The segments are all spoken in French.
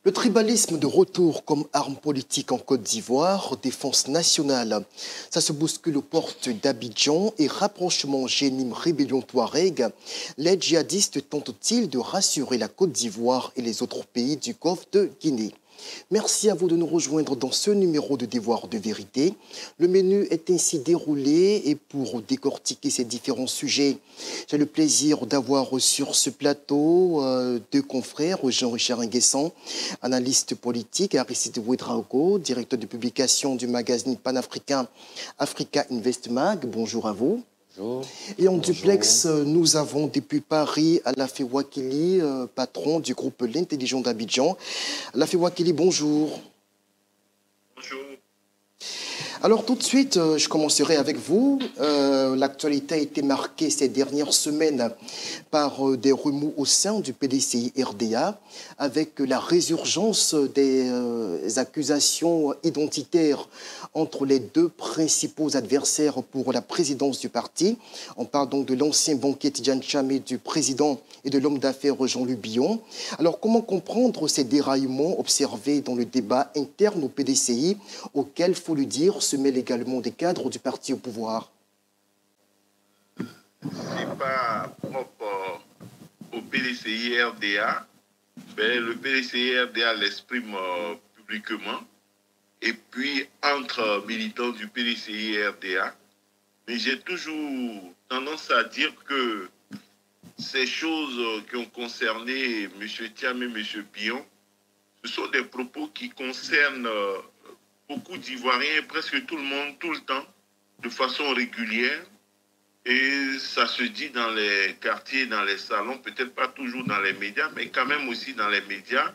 Le tribalisme de retour comme arme politique en Côte d'Ivoire, défense nationale, ça se bouscule aux portes d'Abidjan et rapprochement Génim-Rébellion Touareg. Les djihadistes tentent-ils de rassurer la Côte d'Ivoire et les autres pays du Golfe de Guinée? Merci à vous de nous rejoindre dans ce numéro de Devoir de vérité. Le menu est ainsi déroulé et pour décortiquer ces différents sujets, j'ai le plaisir d'avoir sur ce plateau deux confrères, Jean-Richard Nguessan, analyste politique, et Aristide Ouedraogo, directeur de publication du magazine panafricain Africa Invest Mag. Bonjour à vous. Bonjour. Et en duplex, nous avons depuis Paris Alafé Wakili, patron du groupe L'Intelligent d'Abidjan. Alafé Wakili, bonjour. Bonjour. Alors tout de suite, je commencerai avec vous. L'actualité a été marquée ces dernières semaines par des remous au sein du PDCI-RDA avec la résurgence des accusations identitaires entre les deux principaux adversaires pour la présidence du parti. On parle donc de l'ancien banquier Tidjane Tcham, du président et de l'homme d'affaires Jean-Luc Billon. Alors comment comprendre ces déraillements observés dans le débat interne au PDCI auquel, il faut le dire, se mêlent également des cadres du parti au pouvoir? Ce n'est pas propre au PDCI-RDA, mais le PDCI-RDA l'exprime publiquement. Et puis, entre militants du PDCI-RDA, mais j'ai toujours tendance à dire que ces choses qui ont concerné M. Thiam et M. Billon, ce sont des propos qui concernent beaucoup d'Ivoiriens, presque tout le monde, tout le temps, de façon régulière. Et ça se dit dans les quartiers, dans les salons, peut-être pas toujours dans les médias, mais quand même aussi dans les médias.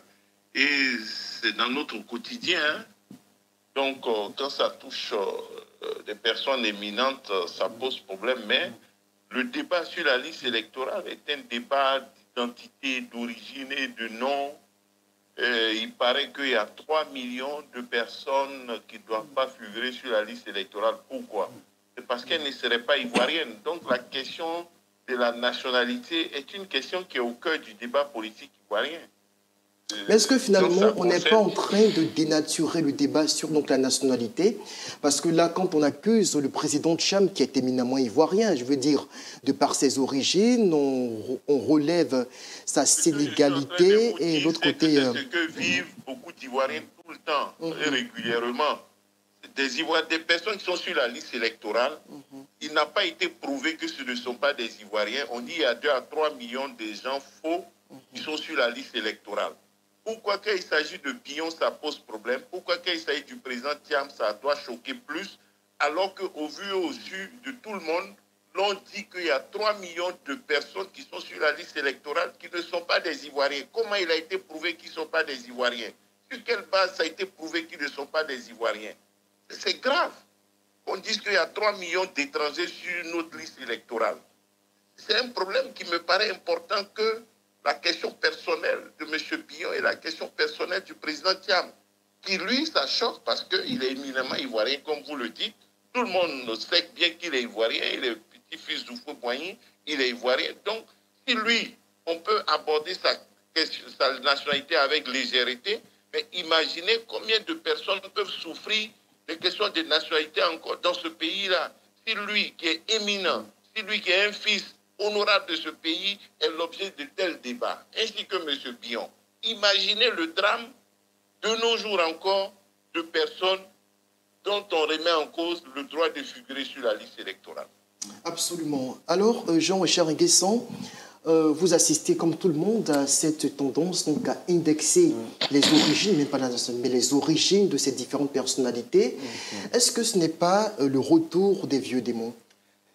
Et c'est dans notre quotidien. Hein. Donc, quand ça touche des personnes éminentes, ça pose problème. Mais le débat sur la liste électorale est un débat d'identité, d'origine et de nom. Il paraît qu'il y a 3 millions de personnes qui ne doivent pas figurer sur la liste électorale. Pourquoi? C'est parce qu'elles ne seraient pas ivoiriennes. Donc la question de la nationalité est une question qui est au cœur du débat politique ivoirien. Mais est-ce que finalement, on n'est pas en train de dénaturer le débat sur donc, la nationalité? Parce que là, quand on accuse le président Tcham, qui est éminemment ivoirien, je veux dire, de par ses origines, on relève sa sénégalité et l'autre côté... C'est ce que vivent beaucoup d'Ivoiriens tout le temps et régulièrement. Des personnes qui sont sur la liste électorale, il n'a pas été prouvé que ce ne sont pas des Ivoiriens. On dit qu'il y a 2 à 3 millions de gens faux qui sont sur la liste électorale. Pourquoi quand il s'agit de Billon, ça pose problème? Pourquoi quand il s'agit du président Thiam, ça doit choquer plus? Alors qu'au vu et au su de tout le monde, l'on dit qu'il y a 3 millions de personnes qui sont sur la liste électorale qui ne sont pas des Ivoiriens. Comment il a été prouvé qu'ils ne sont pas des Ivoiriens? Sur quelle base ça a été prouvé qu'ils ne sont pas des Ivoiriens? C'est grave qu'on dise qu'il y a 3 millions d'étrangers sur notre liste électorale. C'est un problème qui me paraît important que la question personnelle de M. Billon et la question personnelle du président Thiam, qui lui, ça choque parce qu'il est éminemment ivoirien, comme vous le dites. Tout le monde sait bien qu'il est ivoirien, il est petit-fils d'Oufou-Boigny, il est ivoirien. Donc, si lui, on peut aborder sa nationalité avec légèreté, mais imaginez combien de personnes peuvent souffrir des questions de nationalité encore dans ce pays-là. Si lui, qui est éminent, si lui, qui est un fils honorable de ce pays, est l'objet de tels débats, ainsi que M. Billon. Imaginez le drame de nos jours encore de personnes dont on remet en cause le droit de figurer sur la liste électorale. Absolument. Alors, Jean-Richard Nguessan, vous assistez comme tout le monde à cette tendance donc, à indexer les origines, même pas la nationalité, mais les origines de ces différentes personnalités. Est-ce que ce n'est pas le retour des vieux démons?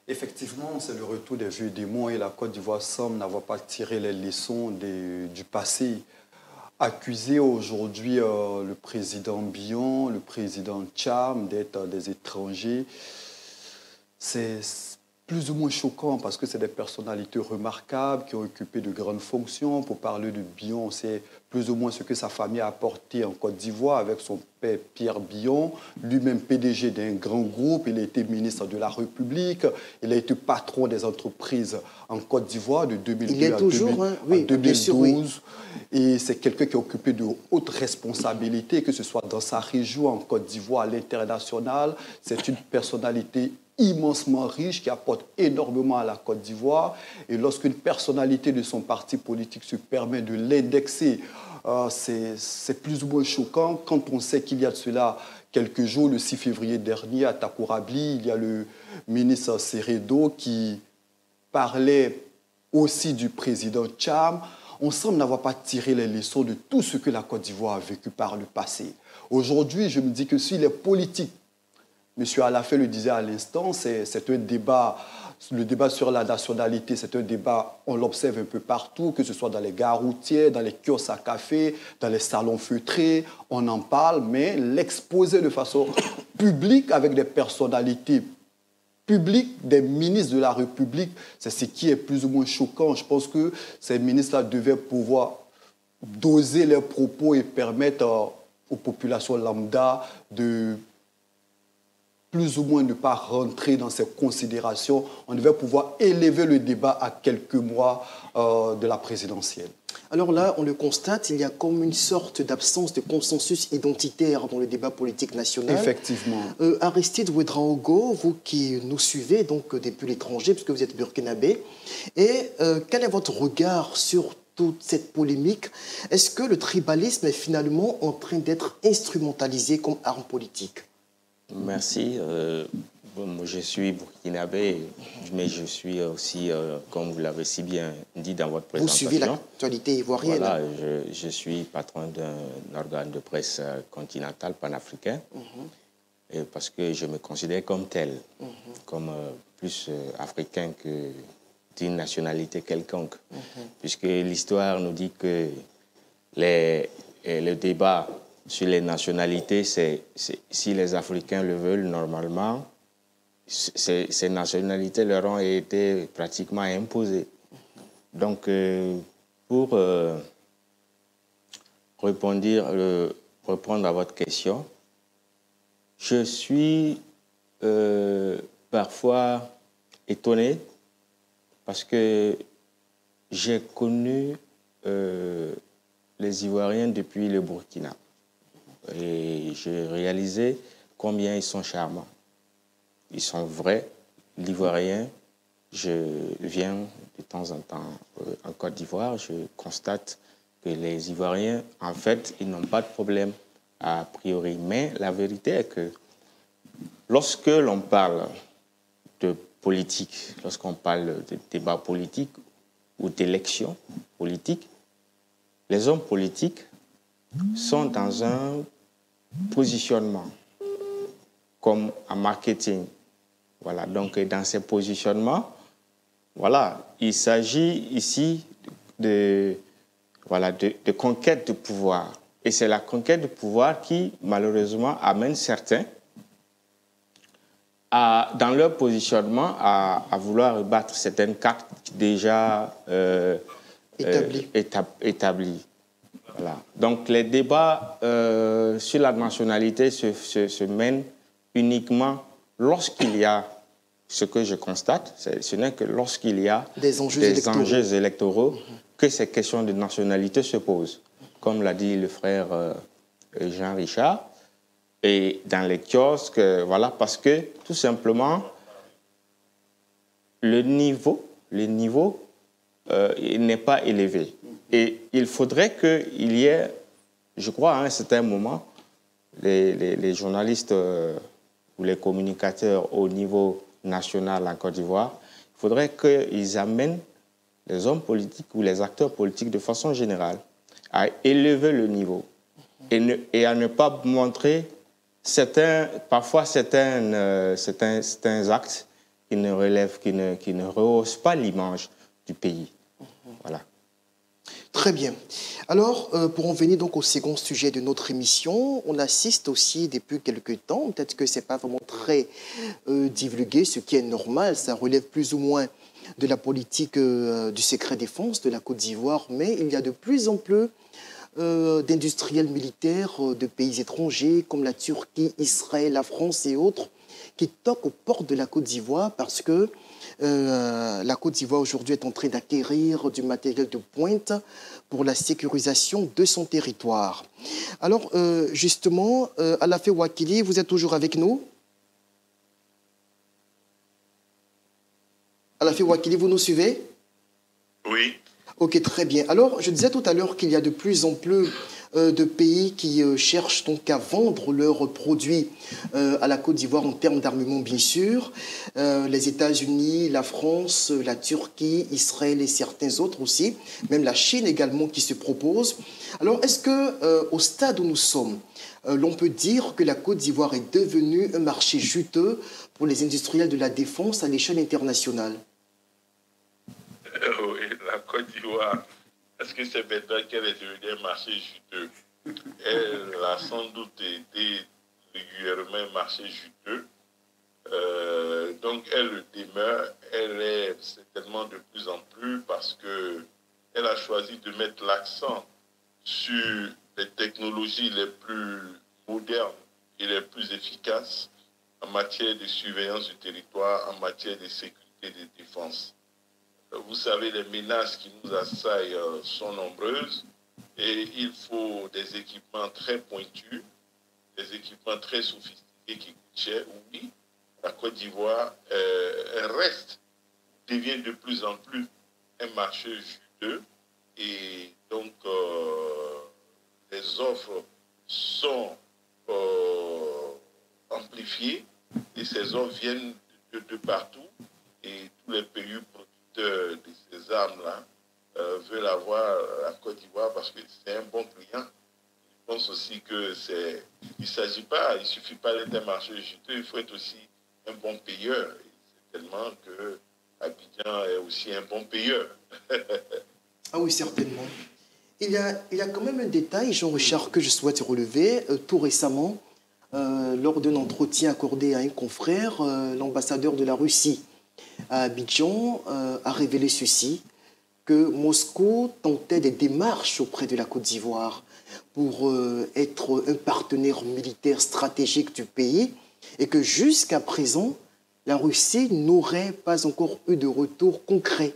Effectivement, c'est le retour des vieux démons et la Côte d'Ivoire semble n'avoir pas tiré les leçons du passé. Accuser aujourd'hui le président Billon, le président Tcham d'être des étrangers, c'est plus ou moins choquant parce que c'est des personnalités remarquables qui ont occupé de grandes fonctions. Pour parler de Billon, c'est plus ou moins ce que sa famille a apporté en Côte d'Ivoire avec son père Pierre Billon, lui-même PDG d'un grand groupe, il a été ministre de la République, il a été patron des entreprises en Côte d'Ivoire de 2002 à 2012. Oui. Et c'est quelqu'un qui a occupé de hautes responsabilités, que ce soit dans sa région, en Côte d'Ivoire, à l'international. C'est une personnalité immensement riche, qui apporte énormément à la Côte d'Ivoire. Et lorsqu'une personnalité de son parti politique se permet de l'indexer, c'est plus ou moins choquant quand on sait qu'il y a de cela quelques jours, le 6 février dernier, à Takourabli, il y a le ministre Seredo qui parlait aussi du président Tcham. On semble n'avoir pas tiré les leçons de tout ce que la Côte d'Ivoire a vécu par le passé. Aujourd'hui, je me dis que si les politiques, M. Alafé le disait à l'instant, c'est un débat, le débat sur la nationalité, c'est un débat, on l'observe un peu partout, que ce soit dans les gares routières, dans les kiosques à café, dans les salons feutrés, on en parle, mais l'exposer de façon publique avec des personnalités publiques, des ministres de la République, c'est ce qui est plus ou moins choquant. Je pense que ces ministres-là devaient pouvoir doser leurs propos et permettre aux populations lambda de plus ou moins ne pas rentrer dans ces considérations. On devait pouvoir élever le débat à quelques mois de la présidentielle. Alors là, on le constate, il y a comme une sorte d'absence de consensus identitaire dans le débat politique national. Effectivement. Aristide Ouedraogo, vous qui nous suivez donc depuis l'étranger, puisque vous êtes burkinabé, et quel est votre regard sur toute cette polémique? Est-ce que le tribalisme est finalement en train d'être instrumentalisé comme arme politique? Merci. Moi, je suis burkinabé, mais je suis aussi, comme vous l'avez si bien dit dans votre présentation. Vous suivez l'actualité ivoirienne. Voilà, je suis patron d'un organe de presse continental panafricain, et parce que je me considère comme tel, comme plus africain que d'une nationalité quelconque, puisque l'histoire nous dit que le débat sur les nationalités, si les Africains le veulent normalement, ces nationalités leur ont été pratiquement imposées. Donc, pour répondre à votre question, je suis parfois étonné parce que j'ai connu les Ivoiriens depuis le Burkina. Et j'ai réalisé combien ils sont charmants. Ils sont vrais, l'Ivoirien. Je viens de temps en temps en Côte d'Ivoire, je constate que les Ivoiriens, en fait, ils n'ont pas de problème a priori. Mais la vérité est que lorsque l'on parle de politique, lorsqu'on parle de débat politique ou d'élection politique, les hommes politiques sont dans un positionnement comme en marketing. Voilà, donc dans ces positionnements, voilà, il s'agit ici de conquête de pouvoir. Et c'est la conquête de pouvoir qui, malheureusement, amène certains dans leur positionnement à vouloir battre certaines cartes déjà établies. Voilà. Donc les débats sur la nationalité se mènent uniquement lorsqu'il y a, ce que je constate, ce n'est que lorsqu'il y a des enjeux électoraux que ces questions de nationalité se posent. Comme l'a dit le frère Jean Richard, et dans les kiosques, voilà, parce que tout simplement, le niveau n'est pas élevé. Et il faudrait qu'il y ait, je crois, à un certain moment, les journalistes ou les communicateurs au niveau national en Côte d'Ivoire, il faudrait qu'ils amènent les hommes politiques ou les acteurs politiques de façon générale à élever le niveau et à ne pas montrer parfois certains actes qui ne rehaussent pas l'image du pays. Voilà. Très bien. Alors, pour en venir donc au second sujet de notre émission, on assiste aussi depuis quelques temps, peut-être que ce n'est pas vraiment très divulgué, ce qui est normal, ça relève plus ou moins de la politique du secret défense de la Côte d'Ivoire, mais il y a de plus en plus d'industriels militaires de pays étrangers comme la Turquie, Israël, la France et autres qui toquent aux portes de la Côte d'Ivoire parce que la Côte d'Ivoire aujourd'hui est en train d'acquérir du matériel de pointe pour la sécurisation de son territoire. Alors justement, Alafé Ouakili, vous êtes toujours avec nous? Alafé Ouakili, vous nous suivez? Oui. Ok, très bien. Alors, je disais tout à l'heure qu'il y a de plus en plus de pays qui cherchent donc à vendre leurs produits à la Côte d'Ivoire en termes d'armement, bien sûr. Les États-Unis, la France, la Turquie, Israël et certains autres aussi, même la Chine également qui se propose. Alors, est-ce que au stade où nous sommes, l'on peut dire que la Côte d'Ivoire est devenue un marché juteux pour les industriels de la défense à l'échelle internationale? Oui, la Côte d'Ivoire, est-ce que c'est maintenant qu'elle est devenue un marché juteux? Elle a sans doute été régulièrement un marché juteux. Donc elle le demeure, elle est certainement de plus en plus parce qu'elle a choisi de mettre l'accent sur les technologies les plus modernes et les plus efficaces en matière de surveillance du territoire, en matière de sécurité et de défense. Vous savez, les menaces qui nous assaillent sont nombreuses et il faut des équipements très pointus, des équipements très sophistiqués qui coûtent cher. Oui, la Côte d'Ivoire devient de plus en plus un marché juteux et donc les offres sont amplifiées et ces offres viennent de partout et tous les pays de ces armes-là veulent avoir la Côte d'Ivoire parce que c'est un bon client. Je pense aussi que il ne suffit pas d'être un marché juteux, il faut être aussi un bon payeur. Et c'est tellement que Abidjan est aussi un bon payeur. Ah oui, certainement. Il y a quand même un détail, Jean-Richard, que je souhaite relever. Tout récemment, lors d'un entretien accordé à un confrère, l'ambassadeur de la Russie à Abidjan a révélé ceci, que Moscou tentait des démarches auprès de la Côte d'Ivoire pour être un partenaire militaire stratégique du pays et que jusqu'à présent, la Russie n'aurait pas encore eu de retour concret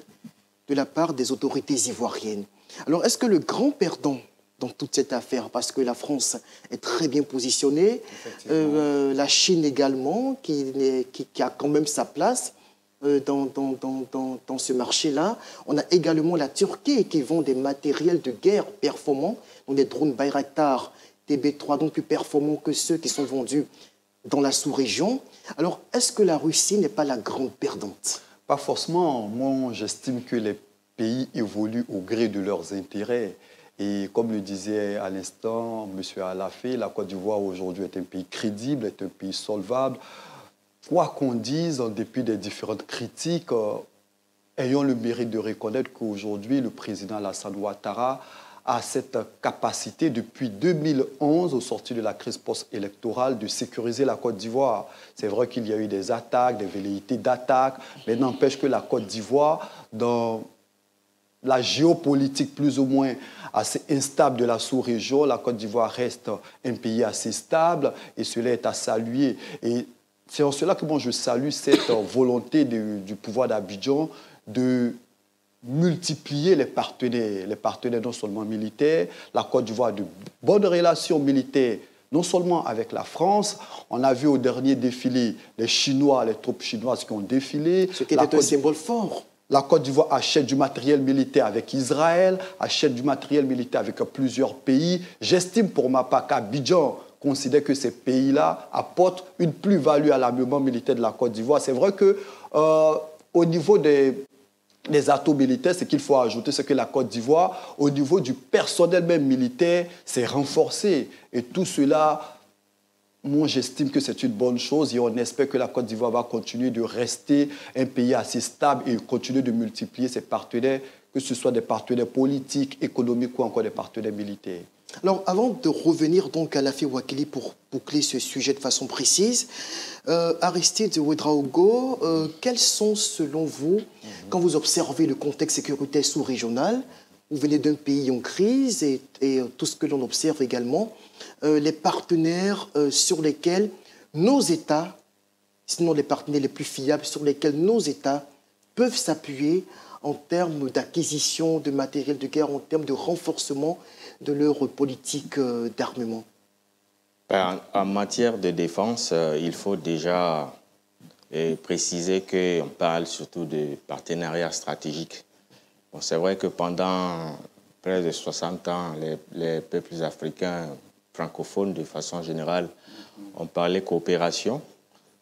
de la part des autorités ivoiriennes. Alors, est-ce que le grand perdant dans toute cette affaire, parce que la France est très bien positionnée, la Chine également, qui a quand même sa place dans ce marché-là. On a également la Turquie qui vend des matériels de guerre performants, donc des drones Bayraktar TB3, donc plus performants que ceux qui sont vendus dans la sous-région. Alors, est-ce que la Russie n'est pas la grande perdante? Pas forcément. Moi, j'estime que les pays évoluent au gré de leurs intérêts. Et comme le disait à l'instant M. Alafé, la Côte d'Ivoire aujourd'hui est un pays crédible, est un pays solvable. Quoi qu'on dise, en dépit des différentes critiques, ayons le mérite de reconnaître qu'aujourd'hui, le président Alassane Ouattara a cette capacité, depuis 2011, au sortir de la crise post-électorale, de sécuriser la Côte d'Ivoire. C'est vrai qu'il y a eu des attaques, des velléités d'attaque, mais n'empêche que la Côte d'Ivoire, dans la géopolitique plus ou moins assez instable de la sous-région, la Côte d'Ivoire reste un pays assez stable et cela est à saluer. Et c'est en cela que moi je salue cette volonté du pouvoir d'Abidjan de multiplier les partenaires non seulement militaires. La Côte d'Ivoire a de bonnes relations militaires, non seulement avec la France. On a vu au dernier défilé les Chinois, les troupes chinoises qui ont défilé. Ce qui était un symbole fort. La Côte d'Ivoire achète du matériel militaire avec Israël, achète du matériel militaire avec plusieurs pays. J'estime pour ma part qu'Abidjan considère que ces pays-là apportent une plus-value à l'armement militaire de la Côte d'Ivoire. C'est vrai qu'au niveau des atouts militaires, ce qu'il faut ajouter, c'est que la Côte d'Ivoire, au niveau du personnel même militaire, s'est renforcé. Et tout cela, moi, j'estime que c'est une bonne chose et on espère que la Côte d'Ivoire va continuer de rester un pays assez stable et continuer de multiplier ses partenaires, que ce soit des partenaires politiques, économiques ou encore des partenaires militaires. Alors, avant de revenir donc à Alafé Ouakili pour boucler ce sujet de façon précise, Aristide Ouedraogo, quels sont, selon vous, quand vous observez le contexte sécuritaire sous-régional, vous venez d'un pays en crise et tout ce que l'on observe également, les partenaires sur lesquels nos États, sinon les partenaires les plus fiables, sur lesquels nos États peuvent s'appuyer en termes d'acquisition de matériel de guerre, en termes de renforcement de leur politique d'armement? En matière de défense, il faut déjà préciser qu'on parle surtout de partenariat stratégique. Bon, c'est vrai que pendant près de 60 ans, les peuples africains francophones, de façon générale, ont parlé coopération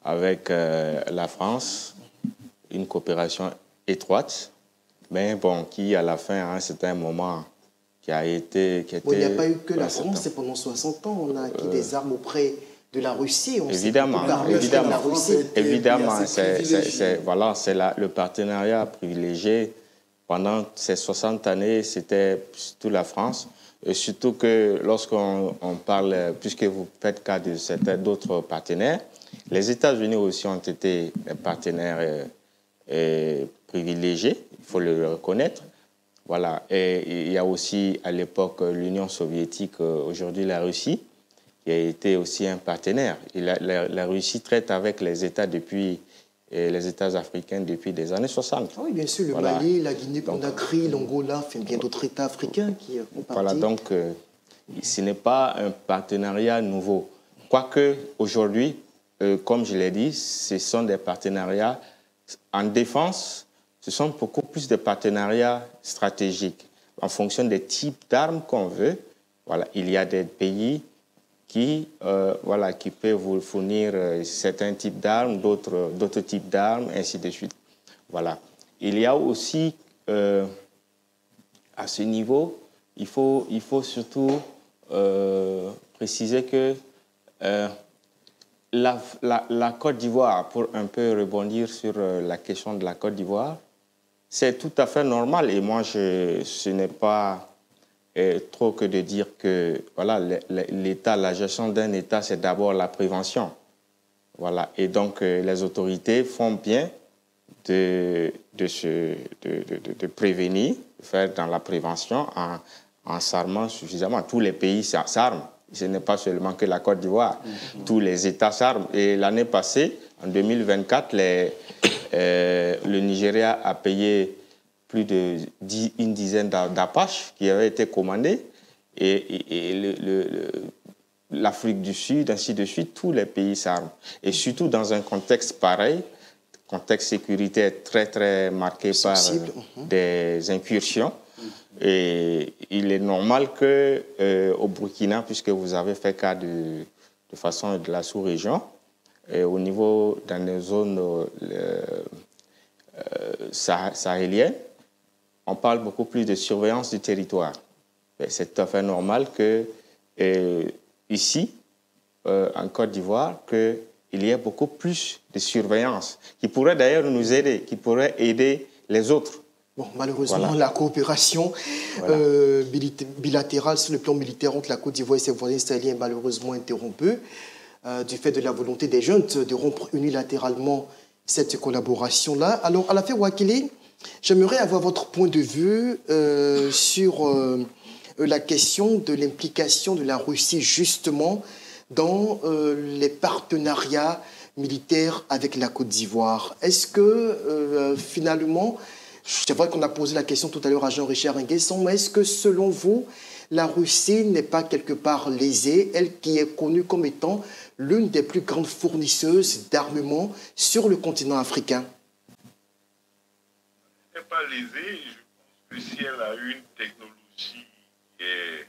avec la France, une coopération étroite, mais bon, qui à la fin, à un certain moment, qui était... Bon, il n'y a pas eu que la France, c'est pendant 60 ans, on a acquis des armes auprès de la Russie. Évidemment, voilà, c'est le partenariat privilégié. Pendant ces 60 années, c'était surtout la France. Et surtout que lorsqu'on parle, puisque vous faites cas de certains d'autres partenaires, les États-Unis aussi ont été des partenaires privilégiés, il faut le reconnaître. Voilà. Et il y a aussi à l'époque l'Union soviétique, aujourd'hui la Russie, qui a été aussi un partenaire. Et la Russie traite avec les États les États africains depuis les années 60. Ah oui, bien sûr, le Mali, la Guinée-Conakry, l'Angola, bien d'autres États africains qui font partie. Voilà, donc ce n'est pas un partenariat nouveau. Quoique aujourd'hui, comme je l'ai dit, ce sont des partenariats en défense, ce sont beaucoup plus de partenariats stratégiques en fonction des types d'armes qu'on veut. Voilà, il y a des pays qui peuvent vous fournir certains types d'armes, d'autres types d'armes, ainsi de suite. Voilà. Il y a aussi, à ce niveau, il faut surtout préciser que la Côte d'Ivoire, pour un peu rebondir sur la question de la Côte d'Ivoire, c'est tout à fait normal. Et moi, ce n'est pas trop que de dire que voilà, l'État, la gestion d'un État, c'est d'abord la prévention. Voilà. Et donc, les autorités font bien de prévenir, de faire dans la prévention en s'armant suffisamment. Tous les pays s'arment. Ce n'est pas seulement que la Côte d'Ivoire. Tous les États s'arment. Et l'année passée, en 2024, le Nigeria a payé plus d'une dizaine d'Apaches qui avaient été commandés. Et l'Afrique du Sud, ainsi de suite, tous les pays s'arment. Et surtout dans un contexte pareil, contexte sécuritaire très, très marqué par des incursions. Et il est normal qu'au Burkina, puisque vous avez fait cas de façon de la sous-région, au niveau dans les zones sahéliennes, on parle beaucoup plus de surveillance du territoire. C'est tout à fait normal que ici, en Côte d'Ivoire, qu'il y ait beaucoup plus de surveillance, qui pourrait d'ailleurs nous aider, qui pourrait aider les autres. Bon, malheureusement, la coopération bilatérale sur le plan militaire entre la Côte d'Ivoire et ses voisins sahéliens est malheureusement interrompue du fait de la volonté des juntes de rompre unilatéralement cette collaboration-là. Alors, Alafé Ouakili, j'aimerais avoir votre point de vue sur la question de l'implication de la Russie justement dans les partenariats militaires avec la Côte d'Ivoire. Est-ce que finalement, c'est vrai qu'on a posé la question tout à l'heure à Jean-Richard Nguesson, mais est-ce que selon vous, la Russie n'est pas quelque part lésée, elle qui est connue comme étant l'une des plus grandes fournisseuses d'armement sur le continent africain? Elle n'est pas lésée. Je pense que si elle a une technologie qui est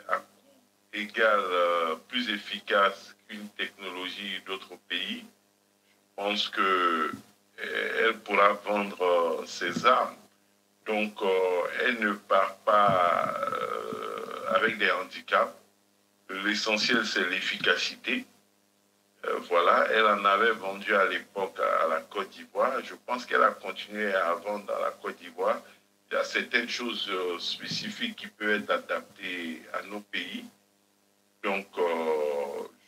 à coût égal, plus efficace qu'une technologie d'autres pays, je pense qu'elle pourra vendre ses armes. Donc, elle ne part pas avec des handicaps. L'essentiel, c'est l'efficacité. Voilà, elle en avait vendu à l'époque à la Côte d'Ivoire. Je pense qu'elle a continué à vendre à la Côte d'Ivoire. Il y a certaines choses spécifiques qui peuvent être adaptées à nos pays. Donc,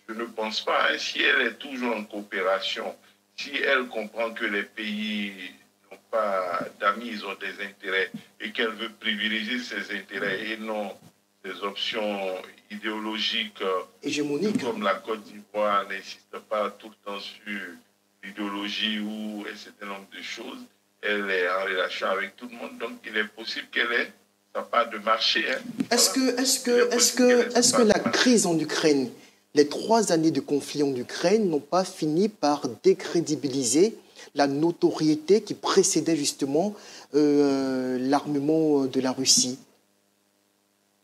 je ne pense pas, hein, si elle est toujours en coopération, si elle comprend que les pays n'ont pas d'amis, ils ont des intérêts et qu'elle veut privilégier ses intérêts et non des options idéologiques hégémoniques. Comme la Côte d'Ivoire n'insiste pas tout le temps sur l'idéologie ou un certain nombre de choses. Elle est en relation avec tout le monde, donc il est possible qu'elle ait sa part de marché. Hein. Est-ce que la crise en Ukraine, les 3 années de conflit en Ukraine n'ont pas fini par décrédibiliser la notoriété qui précédait justement l'armement de la Russie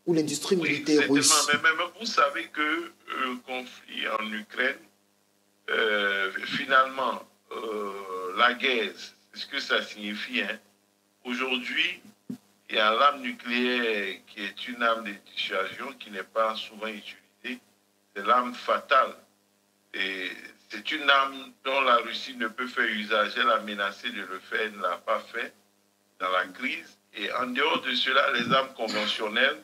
ou l'industrie militaire russe? Mais même vous savez que le conflit en Ukraine, finalement, la guerre, c'est ce que ça signifie. Hein. Aujourd'hui, il y a l'arme nucléaire qui est une arme de dissuasion qui n'est pas souvent utilisée. C'est l'arme fatale. Et c'est une arme dont la Russie ne peut faire usage. Elle a menacé de le faire, elle ne l'a pas fait dans la crise. Et en dehors de cela, les armes conventionnelles,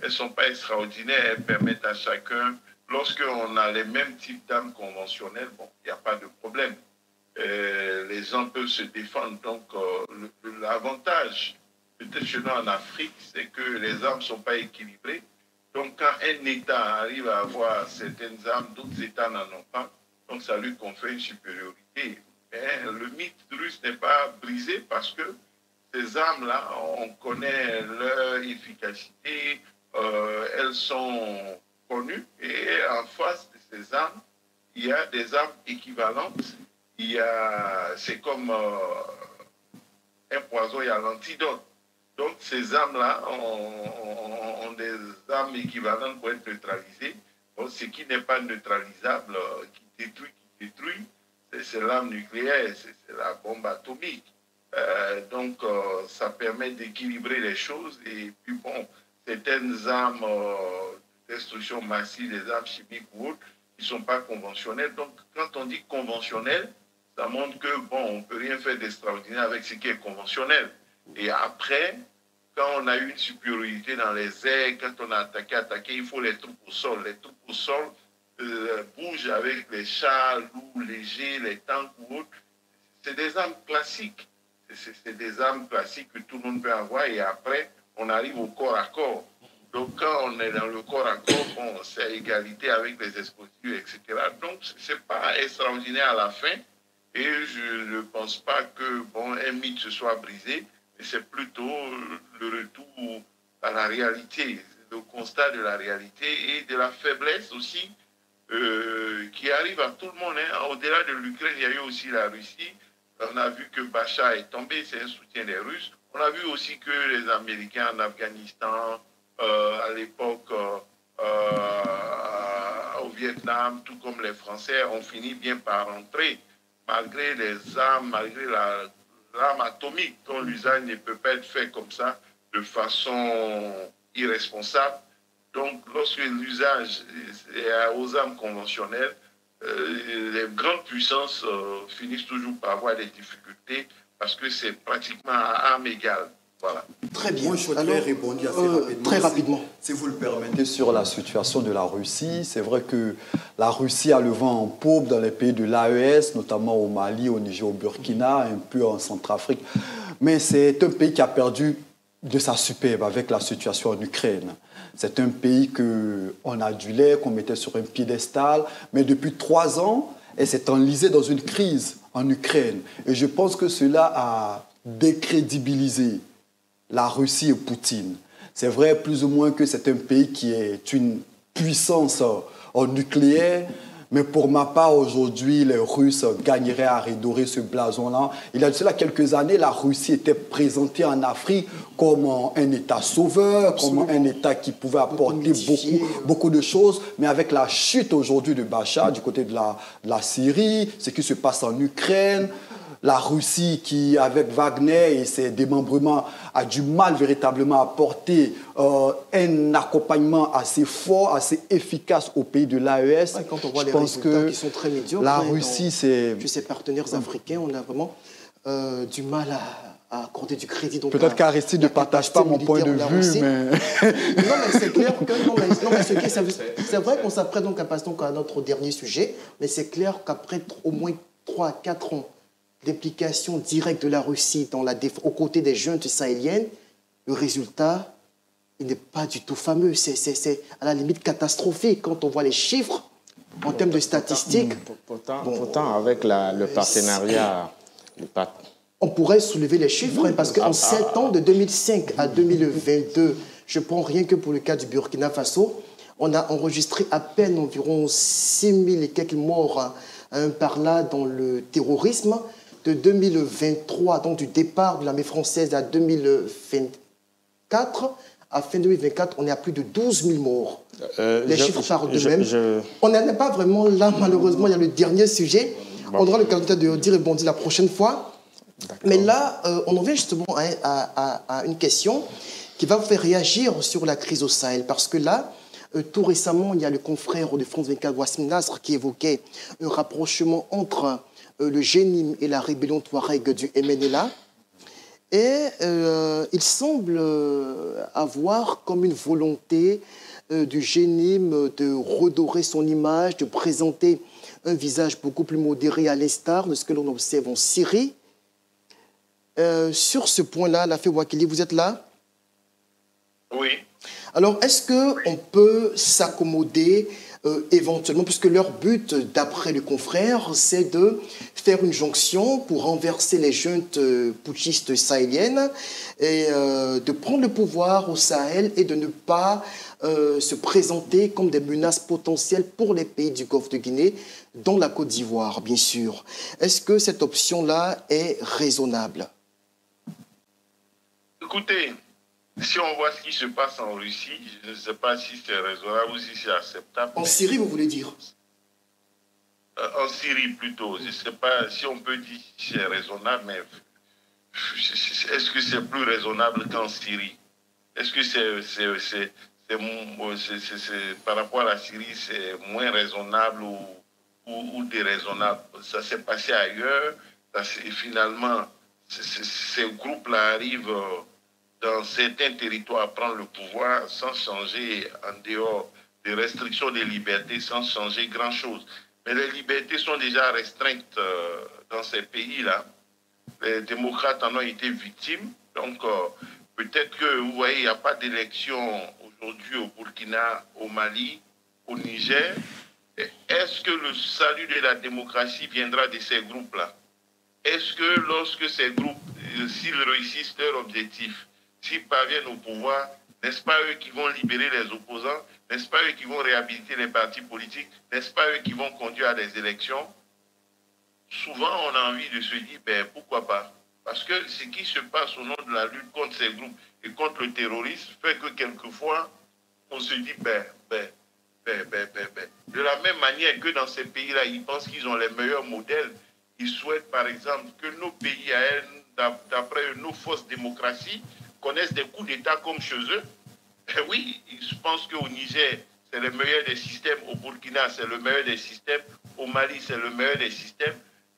elles ne sont pas extraordinaires. Elles permettent à chacun, lorsqu'on a les mêmes types d'armes conventionnelles, bon, il n'y a pas de problème. Les gens peuvent se défendre. Donc, l'avantage, peut-être chez nous en Afrique, c'est que les armes ne sont pas équilibrées. Donc, quand un État arrive à avoir certaines armes, d'autres États n'en ont pas, donc ça lui confère une supériorité. Mais le mythe russe n'est pas brisé parce que ces armes-là, on connaît leur efficacité, elles sont connues. Et en face de ces armes, il y a des armes équivalentes. C'est comme un poison, il y a l'antidote. Donc ces armes-là ont des armes équivalentes pour être neutralisées. Donc, ce qui n'est pas neutralisable, qui détruit, c'est l'arme nucléaire, c'est la bombe atomique. Donc ça permet d'équilibrer les choses. Et puis bon, certaines armes de destruction massive, des armes chimiques ou autres, qui ne sont pas conventionnelles. Donc quand on dit conventionnel, ça montre que bon, on ne peut rien faire d'extraordinaire avec ce qui est conventionnel. Et après, quand on a eu une supériorité dans les airs, quand on a attaqué, il faut les troupes au sol. Les troupes au sol bougent avec les chars lourds, légers, les tanks ou autres. C'est des armes classiques. C'est des armes classiques que tout le monde peut avoir. Et après, on arrive au corps à corps. Donc, quand on est dans le corps à corps, bon, c'est à égalité avec les explosifs, etc. Donc, ce n'est pas extraordinaire à la fin. Et je ne pense pas que bon, un mythe se soit brisé. C'est plutôt le retour à la réalité, le constat de la réalité et de la faiblesse aussi qui arrive à tout le monde. Hein. Au-delà de l'Ukraine, il y a eu aussi la Russie. On a vu que Bachar est tombé, c'est un soutien des Russes. On a vu aussi que les Américains en Afghanistan, à l'époque au Vietnam, tout comme les Français, ont fini bien par rentrer, malgré les armes, malgré l'arme atomique, dont l'usage ne peut pas être fait comme ça, de façon irresponsable. Donc, lorsque l'usage est aux armes conventionnelles, les grandes puissances finissent toujours par avoir des difficultés parce que c'est pratiquement à armes égales. Voilà. Très bien. Moi, je voudrais répondre assez rapidement. Très rapidement. Si vous le permettez, sur la situation de la Russie. C'est vrai que la Russie a le vent en poupe dans les pays de l'AES, notamment au Mali, au Niger, au Burkina, un peu en Centrafrique. Mais c'est un pays qui a perdu de sa superbe avec la situation en Ukraine. C'est un pays qu'on adulait, qu'on mettait sur un piédestal. Mais depuis 3 ans, elle s'est enlisée dans une crise en Ukraine. Et je pense que cela a décrédibilisé la Russie et Poutine. C'est vrai plus ou moins que c'est un pays qui est une puissance en nucléaire, mais pour ma part, aujourd'hui, les Russes gagneraient à redorer ce blason-là. Il y a de cela quelques années, la Russie était présentée en Afrique comme un État sauveur, comme un État qui pouvait apporter beaucoup de choses. Mais avec la chute aujourd'hui de Bachar, du côté de la Syrie, ce qui se passe en Ukraine, la Russie qui, avec Wagner et ses démembrements, a du mal véritablement à apporter un accompagnement assez fort, assez efficace au pays de l'AES. Ouais, quand on voit les résultats qui sont très médiocres, la Russie, c'est... Chez ses partenaires africains, on a vraiment du mal à accorder du crédit. Peut-être qu'Aristide ne partage pas mon point de vue, mais... Non, mais c'est clair que... c'est vrai qu'on s'apprête donc à passer à notre dernier sujet, mais c'est clair qu'après au moins 3 à 4 ans l'implication directe de la Russie aux côtés des juntes sahéliennes, le résultat, il n'est pas du tout fameux. C'est à la limite catastrophique quand on voit les chiffres en termes de statistiques. Pourtant avec le partenariat... On pourrait soulever les chiffres, hein, parce qu'en 7 ans, de 2005 à 2022, je prends rien que pour le cas du Burkina Faso, on a enregistré à peine environ 6 000 et quelques morts par là dans le terrorisme. De 2023, donc du départ de l'armée française à 2024, à fin 2024, on est à plus de 12 000 morts. Les chiffres parlent d'eux-mêmes. On n'en est pas vraiment là, malheureusement. Il y a le dernier sujet. Bon. On aura le candidat de dire et bondir la prochaine fois. Mais là, on en vient justement à une question qui va vous faire réagir sur la crise au Sahel. Parce que là, tout récemment, il y a le confrère de France 24, Wassim Nasr, qui évoquait un rapprochement entre le Génim et la rébellion Touareg du MNLA. Et il semble avoir comme une volonté du Génim de redorer son image, de présenter un visage beaucoup plus modéré à l'instar de ce que l'on observe en Syrie. Sur ce point-là, Lafay Ouakili, vous êtes là? Oui. Alors, est-ce qu'on peut s'accommoder éventuellement, puisque leur but, d'après le confrère, c'est de faire une jonction pour renverser les juntes putschistes sahéliennes et de prendre le pouvoir au Sahel et de ne pas se présenter comme des menaces potentielles pour les pays du Golfe de Guinée, dont la Côte d'Ivoire, bien sûr. Est-ce que cette option-là est raisonnable? Écoutez, si on voit ce qui se passe en Russie, je ne sais pas si c'est raisonnable ou si c'est acceptable. En Syrie, vous voulez dire? En Syrie, plutôt. Je ne sais pas si on peut dire que c'est raisonnable, mais est-ce que c'est plus raisonnable qu'en Syrie? Est-ce que par rapport à la Syrie, c'est moins raisonnable ou déraisonnable? Ça s'est passé ailleurs. Finalement, ces groupes-là arrivent dans certains territoires à prendre le pouvoir sans changer, en dehors des restrictions des libertés, sans changer grand-chose. Mais les libertés sont déjà restreintes dans ces pays-là. Les démocrates en ont été victimes. Donc, peut-être que, vous voyez, il n'y a pas d'élection aujourd'hui au Burkina, au Mali, au Niger. Est-ce que le salut de la démocratie viendra de ces groupes-là? Est-ce que lorsque ces groupes, s'ils réussissent leur objectif, s'ils parviennent au pouvoir, n'est-ce pas eux qui vont libérer les opposants? N'est-ce pas eux qui vont réhabiliter les partis politiques? N'est-ce pas eux qui vont conduire à des élections? Souvent, on a envie de se dire, ben, pourquoi pas? Parce que ce qui se passe au nom de la lutte contre ces groupes et contre le terrorisme fait que quelquefois, on se dit, de la même manière que dans ces pays-là, ils pensent qu'ils ont les meilleurs modèles. Ils souhaitent, par exemple, que nos pays, d'après nos fausses démocraties, connaissent des coups d'État comme chez eux. Et oui, je pense qu'au Niger, c'est le meilleur des systèmes. Au Burkina, c'est le meilleur des systèmes. Au Mali, c'est le meilleur des systèmes.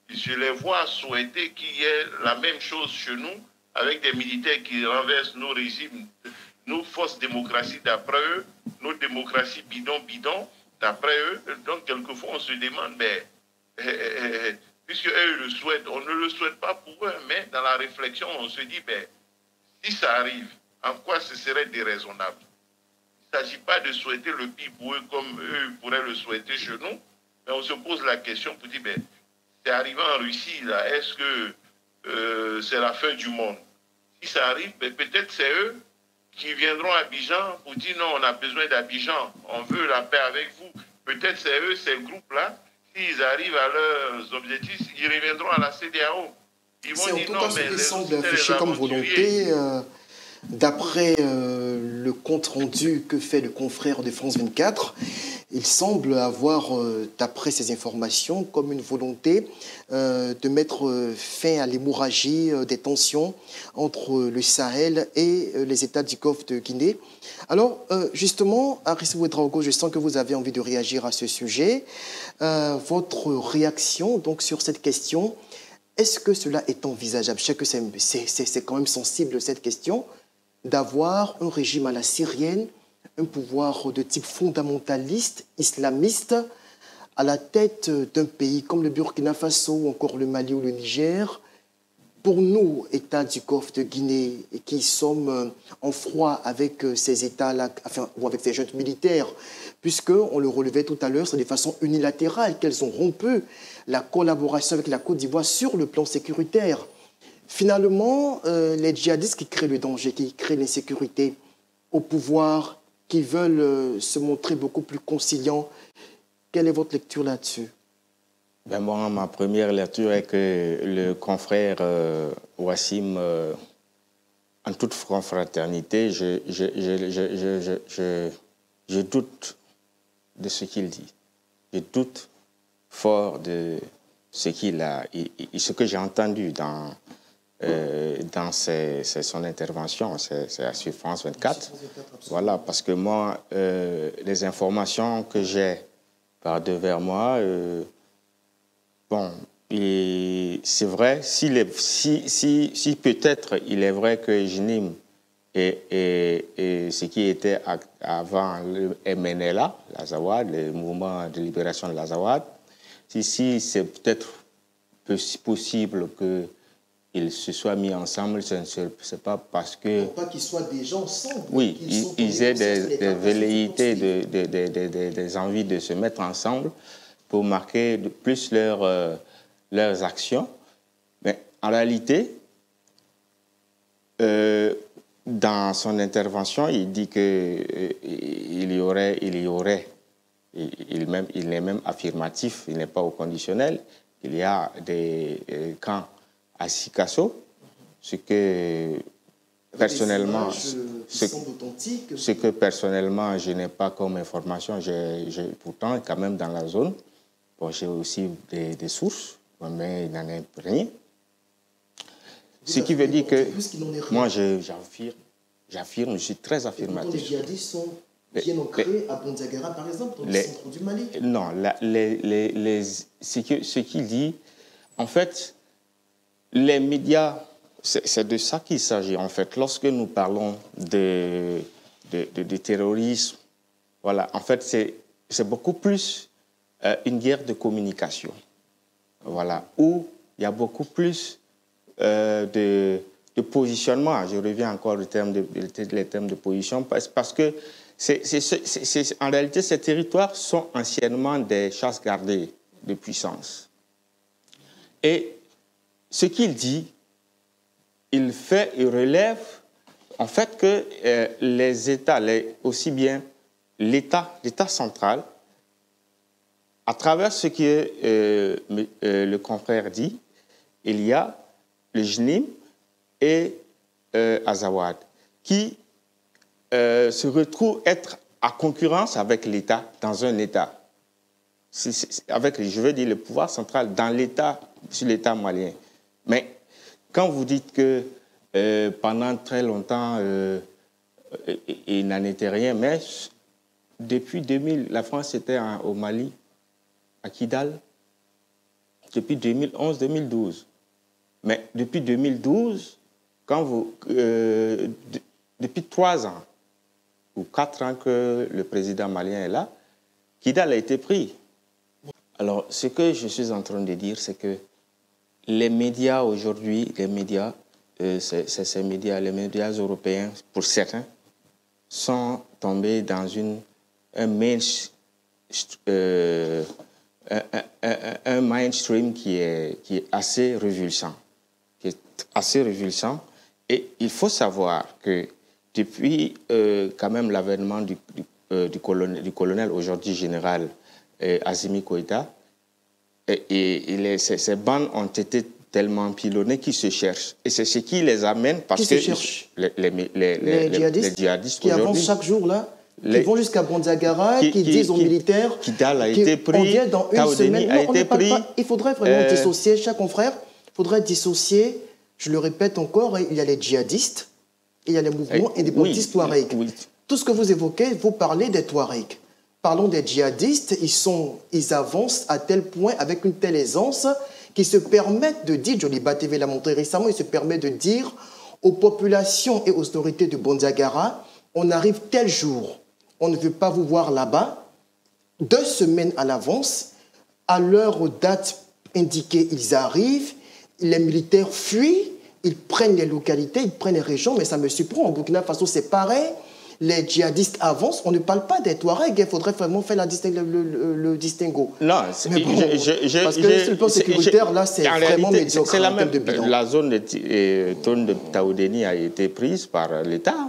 Je les vois souhaiter qu'il y ait la même chose chez nous, avec des militaires qui renversent nos régimes, nos fausses démocraties d'après eux, nos démocraties bidon d'après eux. Donc, quelquefois, on se demande, mais puisque eux le souhaitent, on ne le souhaite pas pour eux, mais dans la réflexion, on se dit, ben, si ça arrive, en quoi ce serait déraisonnable? Il ne s'agit pas de souhaiter le pire pour eux comme eux pourraient le souhaiter chez nous, mais on se pose la question pour dire, ben, c'est arrivé en Russie, là, est-ce que c'est la fin du monde? Si ça arrive, ben, peut-être c'est eux qui viendront à Abidjan pour dire, non, on a besoin d'Abidjan, on veut la paix avec vous. Peut-être c'est eux, ces groupes-là, s'ils arrivent à leurs objectifs, ils reviendront à la CEDEAO. C'est en tout cas ce qui semble affiché comme volonté, d'après le compte-rendu que fait le confrère de France 24, il semble avoir, d'après ces informations, comme une volonté de mettre fin à l'hémorragie des tensions entre le Sahel et les États du Golfe de Guinée. Alors, justement, Aristide Ouedraogo, je sens que vous avez envie de réagir à ce sujet. Votre réaction donc, sur cette question, est-ce que cela est envisageable? Je sais que c'est quand même sensible, cette question, d'avoir un régime à la syrienne, un pouvoir de type fondamentaliste, islamiste, à la tête d'un pays comme le Burkina Faso ou encore le Mali ou le Niger, pour nous, États du Golfe de Guinée, qui sommes en froid avec ces États-là, enfin, ou avec ces jeunes militaires, puisqu'on le relevait tout à l'heure, c'est de façon unilatérale qu'elles ont rompu la collaboration avec la Côte d'Ivoire sur le plan sécuritaire. Finalement, les djihadistes qui créent le danger, qui créent l'insécurité au pouvoir, qui veulent se montrer beaucoup plus conciliants, quelle est votre lecture là-dessus? Ben moi, ma première lecture est que le confrère Wassim, en toute confraternité, je doute de ce qu'il dit. Je doute fort de ce qu'il a, ce que j'ai entendu dans son intervention, c'est sur France 24. Voilà, parce que moi, les informations que j'ai par devers moi, bon, c'est vrai, si peut-être il est vrai que JNIM et ce qui était avant le MNLA, l'Azawad, le mouvement de libération de l'Azawad, si c'est peut-être possible qu'ils se soient mis ensemble, ce n'est pas parce que... Pas qu'ils soient déjà ensemble. Oui, ils aient des velléités, des envies de se mettre ensemble pour marquer plus leurs actions. Mais en réalité, dans son intervention, il dit qu'il y aurait, il est même affirmatif, il n'est pas au conditionnel, il y a des camps à Sikasso, ce que personnellement, je n'ai pas comme information, pourtant quand même dans la zone, bon, j'ai aussi des sources, mais il n'en est rien. Ce qui veut dire que moi, j'affirme, je suis très affirmatif. Les djihadistes sont bien ancrés à Bandiagara, par exemple, dans le centre du Mali. Non, ce qu'il dit, en fait, les médias, c'est de ça qu'il s'agit, en fait. Lorsque nous parlons de terrorisme, voilà, en fait, c'est beaucoup plus une guerre de communication, voilà, où il y a beaucoup plus de positionnement. Je reviens encore au terme les termes de position, parce que en réalité, ces territoires sont anciennement des chasses gardées de puissance. Et ce qu'il dit, il relève en fait que les États, aussi bien l'État central, à travers ce que le confrère dit, il y a le JNIM et Azawad qui se retrouvent être en concurrence avec l'État dans un État. Je veux dire, le pouvoir central dans l'État, sur l'État malien. Mais quand vous dites que pendant très longtemps, il n'en était rien, mais depuis 2000, la France était au Mali, à Kidal, depuis 2011-2012. Mais depuis 2012, depuis 3 ans ou 4 ans que le président malien est là, Kidal a été pris. Alors, ce que je suis en train de dire, c'est que les médias aujourd'hui, les médias européens, pour certains, sont tombés dans un mainstream qui est assez révulsant. Et il faut savoir que depuis quand même l'avènement du colonel, aujourd'hui général, Assimi Goïta, ces bandes ont été tellement pilonnées qu'ils se cherchent. Et c'est ce qui les amène parce que les djihadistes qui avancent chaque jour là, qui vont jusqu'à Bandiagara, qui disent aux militaires Kidal a été pris, on vient dans une Taoudéni semaine. a été pris. Il faudrait vraiment dissocier, cher confrère, il faudrait dissocier, je le répète encore, il y a les djihadistes et il y a les mouvements indépendantistes Touaregs. Oui. Tout ce que vous évoquez, vous parlez des Touaregs. Parlons des djihadistes, ils avancent à tel point, avec une telle aisance, qu'ils se permettent de dire, Joliba TV l'a montré récemment, ils se permettent de dire aux populations et aux autorités de Bandiagara, on arrive tel jour, on ne veut pas vous voir là-bas, 2 semaines à l'avance, à leur date indiquée, ils arrivent, les militaires fuient, ils prennent les localités, ils prennent les régions, mais ça me surprend. Au Burkina Faso, c'est pareil. Les djihadistes avancent, on ne parle pas des Touaregs, il faudrait vraiment faire le distinguo. Non, parce que sur le plan sécuritaire, là, c'est vraiment médiocre. C'est la même. La zone de Tonne de Taoudéni a été prise par l'État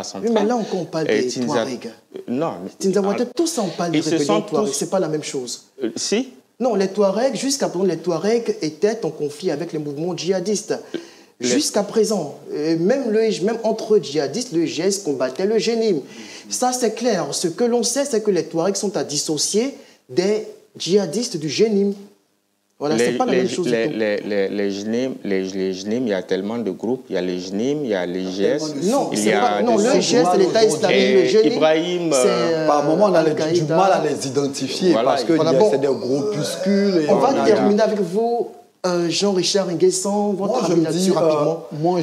central. Oui, mais là, on parle des Touaregs. Non. Tinzawatè, tous ça, on parle des rébellions Touaregs, c'est pas la même chose. Si. Non, les Touaregs, jusqu'à présent, les Touaregs étaient en conflit avec les mouvements djihadistes. Jusqu'à présent, même entre djihadistes, le GS combattait le Génim. Ça, c'est clair. Ce que l'on sait, c'est que les Touaregs sont à dissocier des djihadistes du Génim. Voilà, c'est pas la même chose. Les Génim, il y a tellement de groupes. Il y a les Génim, il y a les GS. Non, le GS, c'est l'État islamique. Le Génim, Ibrahim, par moment, on a du mal à les identifier parce que c'est des groupuscules. On va terminer avec vous. Jean-Richard Nguessan, votre avis là-dessus rapidement. Moi,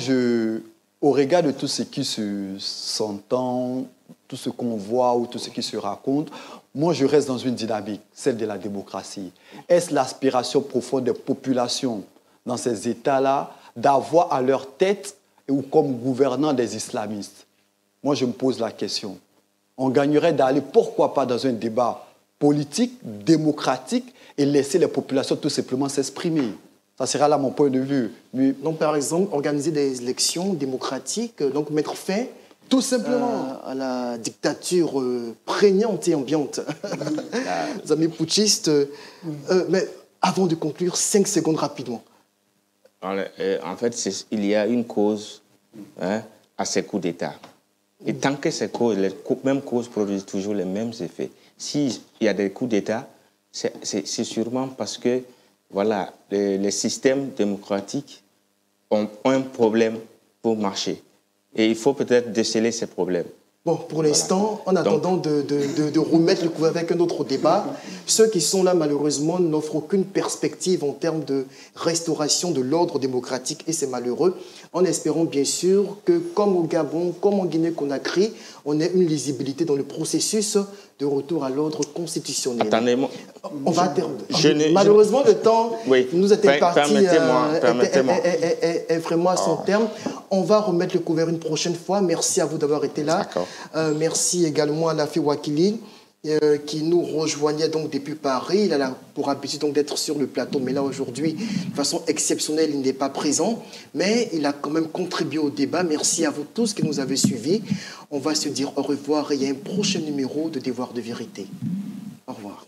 au regard de tout ce qui s'entend, tout ce qu'on voit ou tout ce qui se raconte, moi, je reste dans une dynamique, celle de la démocratie. Est-ce l'aspiration profonde des populations dans ces États-là d'avoir à leur tête ou comme gouvernants des islamistes? Moi, je me pose la question. On gagnerait d'aller, pourquoi pas, dans un débat politique, démocratique, et laisser les populations tout simplement s'exprimer. Ça sera là mon point de vue. Mais... Donc, par exemple, organiser des élections démocratiques, donc mettre fin tout simplement à la dictature prégnante et ambiante. Les amis putschistes. Mais avant de conclure, 5 secondes rapidement. En fait, il y a une cause à ces coups d'État. Et tant que ces causes, les mêmes causes produisent toujours les mêmes effets. S'il y a des coups d'État, c'est sûrement parce que voilà, les systèmes démocratiques ont un problème pour marcher. Et il faut peut-être déceler ces problèmes. Bon, pour l'instant, en attendant de remettre le couvert avec un autre débat, ceux qui sont là, malheureusement, n'offrent aucune perspective en termes de restauration de l'ordre démocratique, et c'est malheureux, en espérant bien sûr que, comme au Gabon, comme en Guinée-Conakry, on ait une lisibilité dans le processus de retour à l'ordre constitutionnel. Attendez-moi. On va malheureusement, le temps nous était parti est vraiment à son terme. On va remettre le couvert une prochaine fois. Merci à vous d'avoir été là. Merci également à Lafi Wakili qui nous rejoignait donc depuis Paris. Il a pour habitude donc d'être sur le plateau, mais là aujourd'hui, de façon exceptionnelle, il n'est pas présent. Mais il a quand même contribué au débat. Merci à vous tous qui nous avez suivis. On va se dire au revoir et il y a un prochain numéro de Devoir de vérité. Au revoir.